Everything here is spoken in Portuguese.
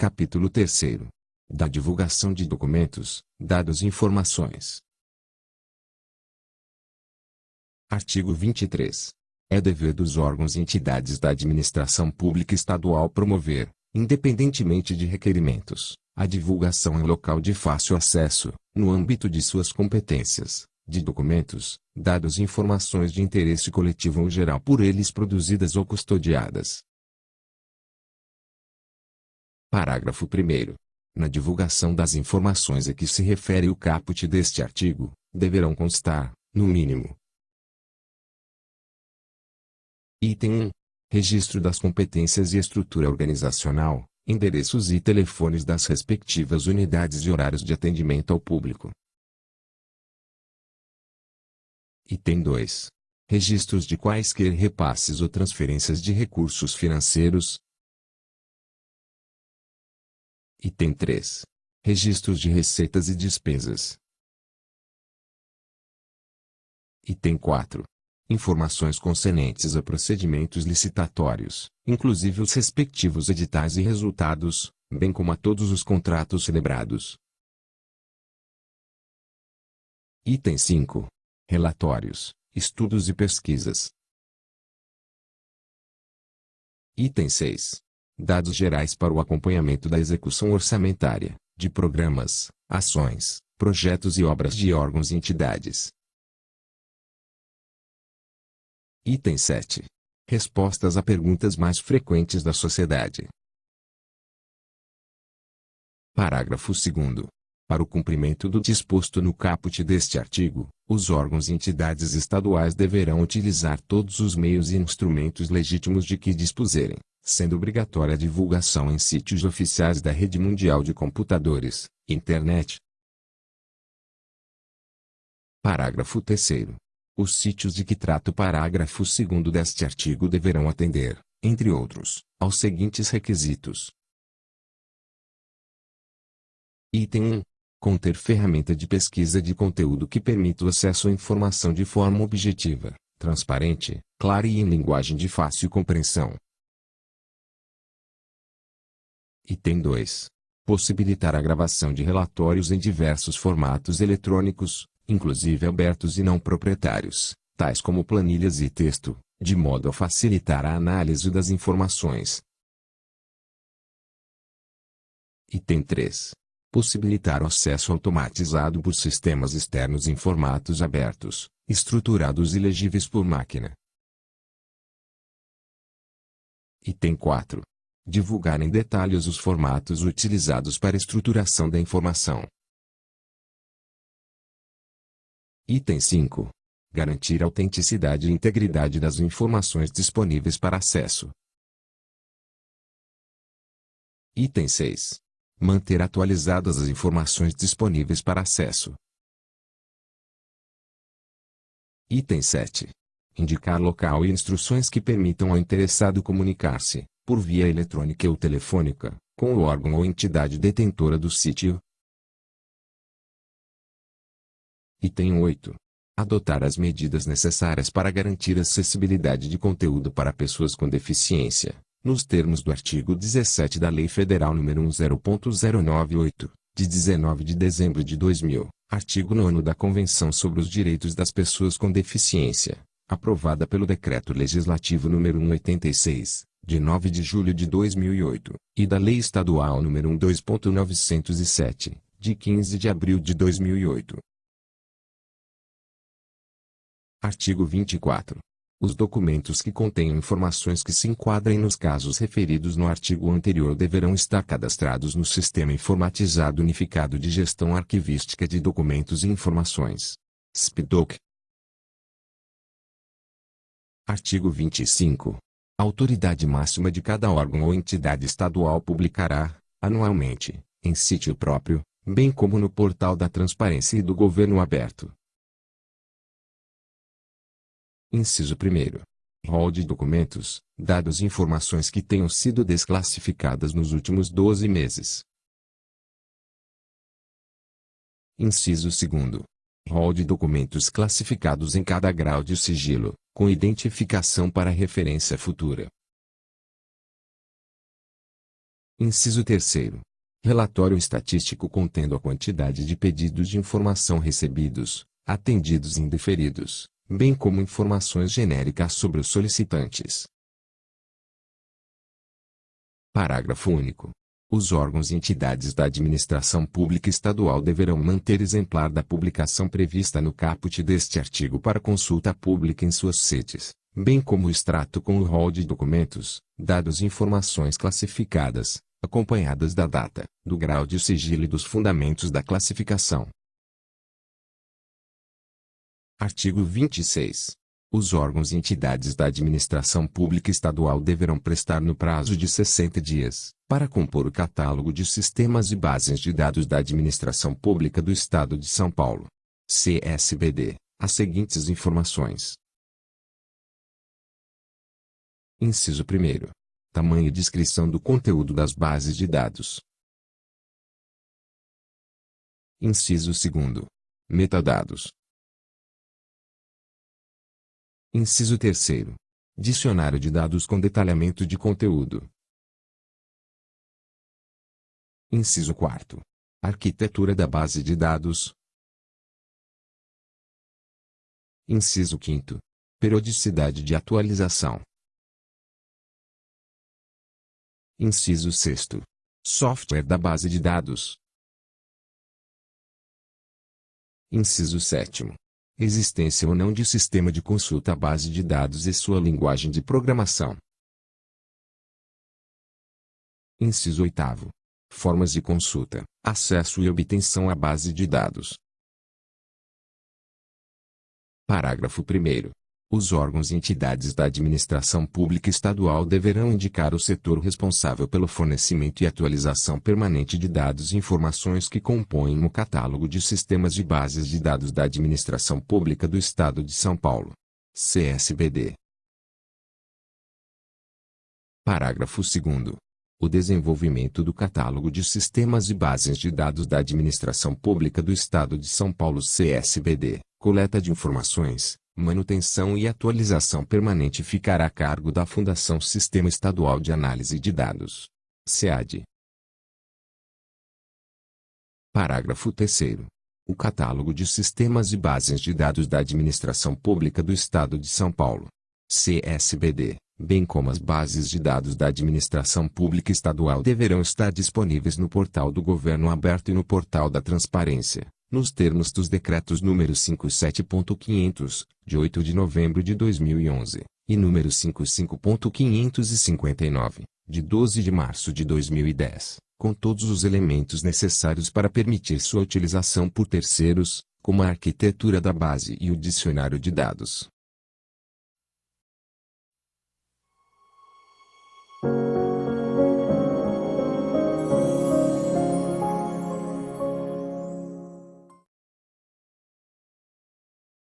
Capítulo 3º. Da divulgação de documentos, dados e informações. Artigo 23. É dever dos órgãos e entidades da administração pública estadual promover, independentemente de requerimentos, a divulgação em local de fácil acesso, no âmbito de suas competências, de documentos, dados e informações de interesse coletivo ou geral por eles produzidas ou custodiadas. Parágrafo 1º. Na divulgação das informações a que se refere o caput deste artigo, deverão constar, no mínimo: Item 1. Registro das competências e estrutura organizacional, endereços e telefones das respectivas unidades e horários de atendimento ao público. Item 2. Registros de quaisquer repasses ou transferências de recursos financeiros. Item 3. Registros de receitas e despesas. Item 4. Informações concernentes a procedimentos licitatórios, inclusive os respectivos editais e resultados, bem como a todos os contratos celebrados. Item 5. Relatórios, estudos e pesquisas. Item 6. Dados gerais para o acompanhamento da execução orçamentária, de programas, ações, projetos e obras de órgãos e entidades. Item 7. Respostas a perguntas mais frequentes da sociedade. Parágrafo 2º. Para o cumprimento do disposto no caput deste artigo, os órgãos e entidades estaduais deverão utilizar todos os meios e instrumentos legítimos de que dispuserem, sendo obrigatória a divulgação em sítios oficiais da Rede Mundial de Computadores, Internet. Parágrafo 3º. Os sítios de que trata o parágrafo 2º deste artigo deverão atender, entre outros, aos seguintes requisitos. Item 1. Conter ferramenta de pesquisa de conteúdo que permita o acesso à informação de forma objetiva, transparente, clara e em linguagem de fácil compreensão. Item 2. Possibilitar a gravação de relatórios em diversos formatos eletrônicos, inclusive abertos e não proprietários, tais como planilhas e texto, de modo a facilitar a análise das informações. Item 3. Possibilitar o acesso automatizado por sistemas externos em formatos abertos, estruturados e legíveis por máquina. Item 4. Divulgar em detalhes os formatos utilizados para estruturação da informação. Item 5. Garantir a autenticidade e integridade das informações disponíveis para acesso. Item 6. Manter atualizadas as informações disponíveis para acesso. Item 7. Indicar local e instruções que permitam ao interessado comunicar-se, por via eletrônica ou telefônica, com o órgão ou entidade detentora do sítio. Item 8. Adotar as medidas necessárias para garantir a acessibilidade de conteúdo para pessoas com deficiência, nos termos do artigo 17 da Lei Federal nº 10.098, de 19 de dezembro de 2000, artigo 9º da Convenção sobre os Direitos das Pessoas com Deficiência, aprovada pelo Decreto Legislativo nº 186, de 9 de julho de 2008, e da Lei Estadual nº 2.907, de 15 de abril de 2008. Artigo 24. Os documentos que contenham informações que se enquadrem nos casos referidos no artigo anterior deverão estar cadastrados no Sistema Informatizado Unificado de Gestão Arquivística de Documentos e Informações, SPDOC. Artigo 25. A autoridade máxima de cada órgão ou entidade estadual publicará, anualmente, em sítio próprio, bem como no portal da Transparência e do Governo Aberto. Inciso 1º. Rol de documentos, dados e informações que tenham sido desclassificadas nos últimos 12 meses. Inciso 2º. Rol de documentos classificados em cada grau de sigilo, com identificação para referência futura. Inciso 3º. Relatório estatístico contendo a quantidade de pedidos de informação recebidos, atendidos e indeferidos, bem como informações genéricas sobre os solicitantes. Parágrafo único. Os órgãos e entidades da administração pública estadual deverão manter exemplar da publicação prevista no caput deste artigo para consulta pública em suas sedes, bem como o extrato com o rol de documentos, dados e informações classificadas, acompanhadas da data, do grau de sigilo e dos fundamentos da classificação. Artigo 26. Os órgãos e entidades da administração pública estadual deverão prestar no prazo de 60 dias, para compor o catálogo de sistemas e bases de dados da administração pública do Estado de São Paulo, CSBD, as seguintes informações. Inciso 1º. Tamanho e descrição do conteúdo das bases de dados. Inciso 2º. Metadados. Inciso 3º. Dicionário de dados com detalhamento de conteúdo. Inciso 4º. Arquitetura da base de dados. Inciso 5º. Periodicidade de atualização. Inciso 6º. Software da base de dados. Inciso 7º. Existência ou não de sistema de consulta à base de dados e sua linguagem de programação. Inciso 8º. Formas de consulta, acesso e obtenção à base de dados. Parágrafo 1º. Os órgãos e entidades da administração pública estadual deverão indicar o setor responsável pelo fornecimento e atualização permanente de dados e informações que compõem o catálogo de sistemas de bases de dados da administração pública do Estado de São Paulo, CSBD. Parágrafo 2º. O desenvolvimento do catálogo de sistemas e bases de dados da administração pública do Estado de São Paulo, CSBD, coleta de informações, manutenção e atualização permanente ficará a cargo da Fundação Sistema Estadual de Análise de Dados, SEAD. Parágrafo 3º. O catálogo de sistemas e bases de dados da Administração Pública do Estado de São Paulo, CSBD, bem como as bases de dados da Administração Pública Estadual deverão estar disponíveis no Portal do Governo Aberto e no Portal da Transparência, nos termos dos decretos número 57.500, de 8 de novembro de 2011, e número 55.559, de 12 de março de 2010, com todos os elementos necessários para permitir sua utilização por terceiros, como a arquitetura da base e o dicionário de dados.